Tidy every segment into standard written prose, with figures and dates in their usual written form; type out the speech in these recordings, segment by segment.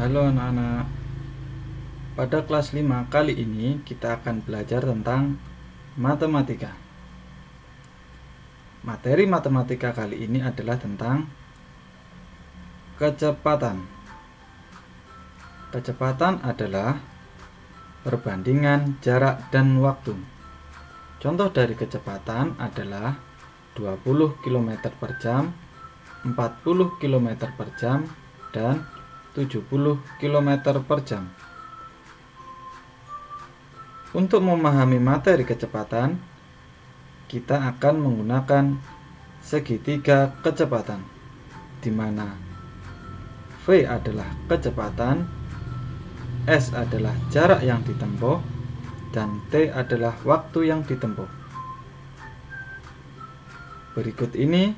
Halo anak-anak, pada kelas 5 kali ini kita akan belajar tentang matematika. Materi matematika kali ini adalah tentang kecepatan. Kecepatan adalah perbandingan jarak dan waktu. Contoh dari kecepatan adalah 20 km per jam, 40 km per jam, dan 70 km per jam. Untuk memahami materi kecepatan, kita akan menggunakan segitiga kecepatan, di mana V adalah kecepatan, S adalah jarak yang ditempuh, dan T adalah waktu yang ditempuh. Berikut ini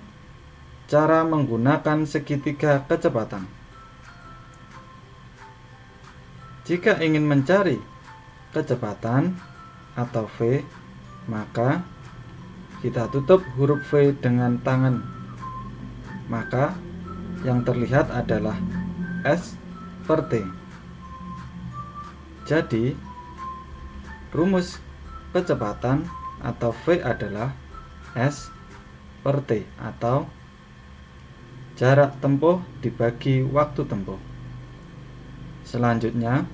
cara menggunakan segitiga kecepatan. Jika ingin mencari kecepatan atau V, maka kita tutup huruf V dengan tangan. Maka yang terlihat adalah S per T. Jadi, rumus kecepatan atau V adalah S per T atau jarak tempuh dibagi waktu tempuh. Selanjutnya,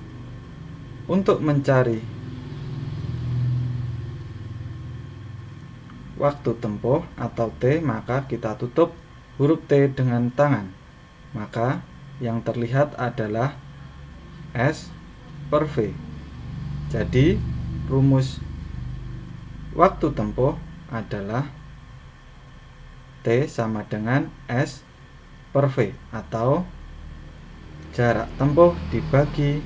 untuk mencari waktu tempuh atau T, maka kita tutup huruf T dengan tangan. Maka yang terlihat adalah S per V. Jadi rumus waktu tempuh adalah T sama dengan S per V atau jarak tempuh dibagi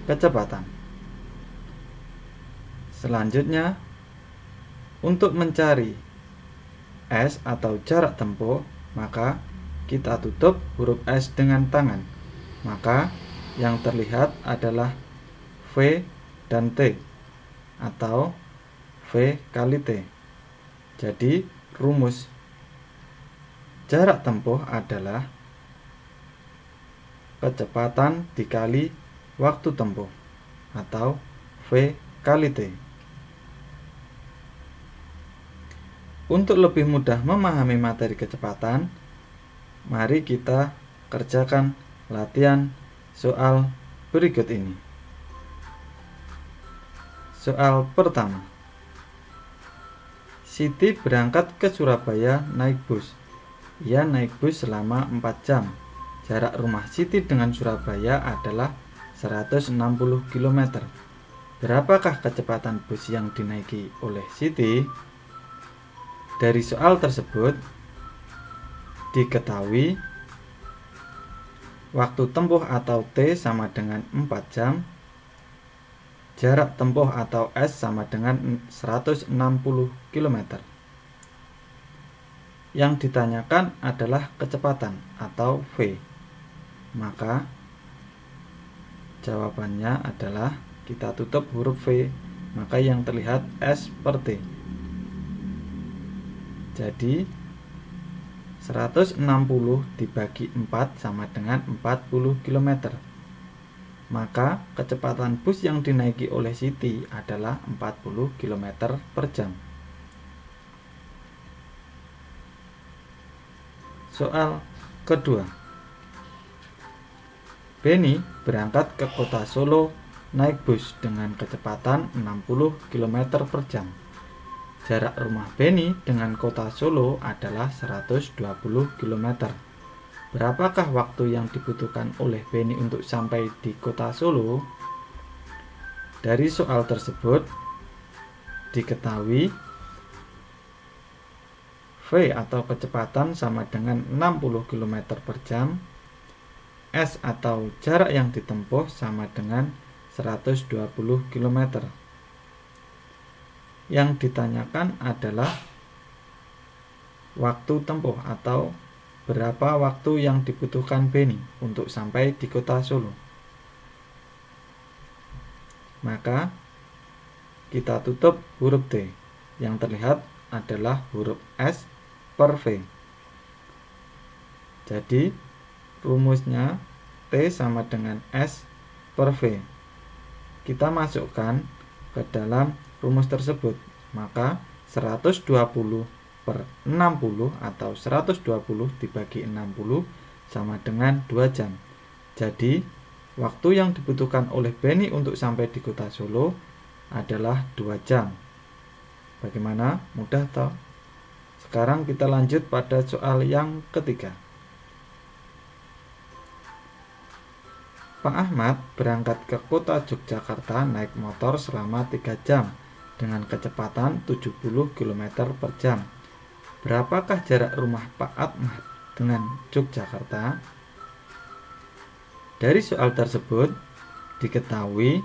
kecepatan. Selanjutnya, untuk mencari S atau jarak tempuh, maka kita tutup huruf S dengan tangan. Maka yang terlihat adalah V dan T atau V kali T. Jadi rumus jarak tempuh adalah kecepatan dikali waktu tempuh atau V kali T. Untuk lebih mudah memahami materi kecepatan, mari kita kerjakan latihan soal berikut ini. Soal pertama. Siti berangkat ke Surabaya naik bus. Ia naik bus selama 4 jam. Jarak rumah Siti dengan Surabaya adalah 160 km. Berapakah kecepatan bus yang dinaiki oleh Siti? Dari soal tersebut diketahui waktu tempuh atau T sama dengan 4 jam, jarak tempuh atau S sama dengan 160 km. Yang ditanyakan adalah kecepatan atau V. Maka jawabannya adalah kita tutup huruf V, maka yang terlihat S per T. Jadi 160 dibagi 4 sama dengan 40 km. Maka kecepatan bus yang dinaiki oleh Siti adalah 40 km per jam. Soal kedua. Beni berangkat ke kota Solo naik bus dengan kecepatan 60 km per jam. Jarak rumah Beni dengan kota Solo adalah 120 km. Berapakah waktu yang dibutuhkan oleh Beni untuk sampai di kota Solo? Dari soal tersebut diketahui V atau kecepatan sama dengan 60 km per jam, S atau jarak yang ditempuh sama dengan 120 km. Yang ditanyakan adalah waktu tempuh atau berapa waktu yang dibutuhkan Beni untuk sampai di kota Solo. Maka kita tutup huruf T. Yang terlihat adalah huruf S per V. Jadi rumusnya T sama dengan S per V. Kita masukkan ke dalam rumus tersebut. Maka 120 per 60 atau 120 dibagi 60 sama dengan 2 jam. Jadi waktu yang dibutuhkan oleh Benny untuk sampai di kota Solo adalah 2 jam. Bagaimana? Mudah toh? Sekarang kita lanjut pada soal yang ketiga. Pak Ahmad berangkat ke kota Yogyakarta naik motor selama 3 jam dengan kecepatan 70 km per jam. Berapakah jarak rumah Pak Ahmad dengan Yogyakarta? Dari soal tersebut diketahui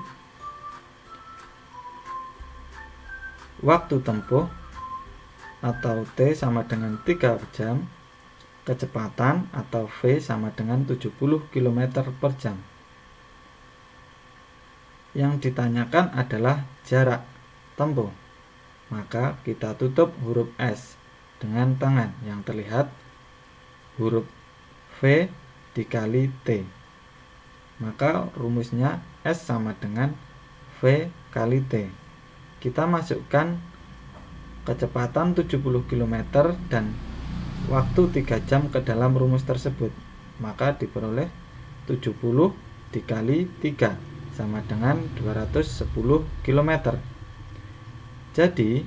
waktu tempuh atau T sama dengan 3 jam, kecepatan atau V sama dengan 70 km per jam. Yang ditanyakan adalah jarak tempuh. Maka kita tutup huruf S dengan tangan yang terlihat huruf V dikali T. Maka rumusnya S sama dengan V kali T. Kita masukkan kecepatan 70 km dan waktu 3 jam ke dalam rumus tersebut. Maka diperoleh 70 dikali 3 sama dengan 210 km. Jadi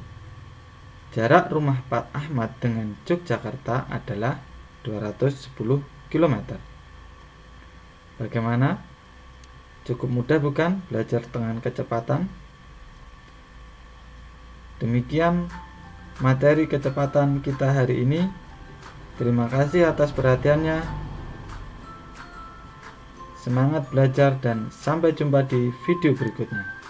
jarak rumah Pak Ahmad dengan Yogyakarta adalah 210 km. Bagaimana? Cukup mudah bukan belajar dengan kecepatan? Demikian materi kecepatan kita hari ini. Terima kasih atas perhatiannya. Semangat belajar dan sampai jumpa di video berikutnya.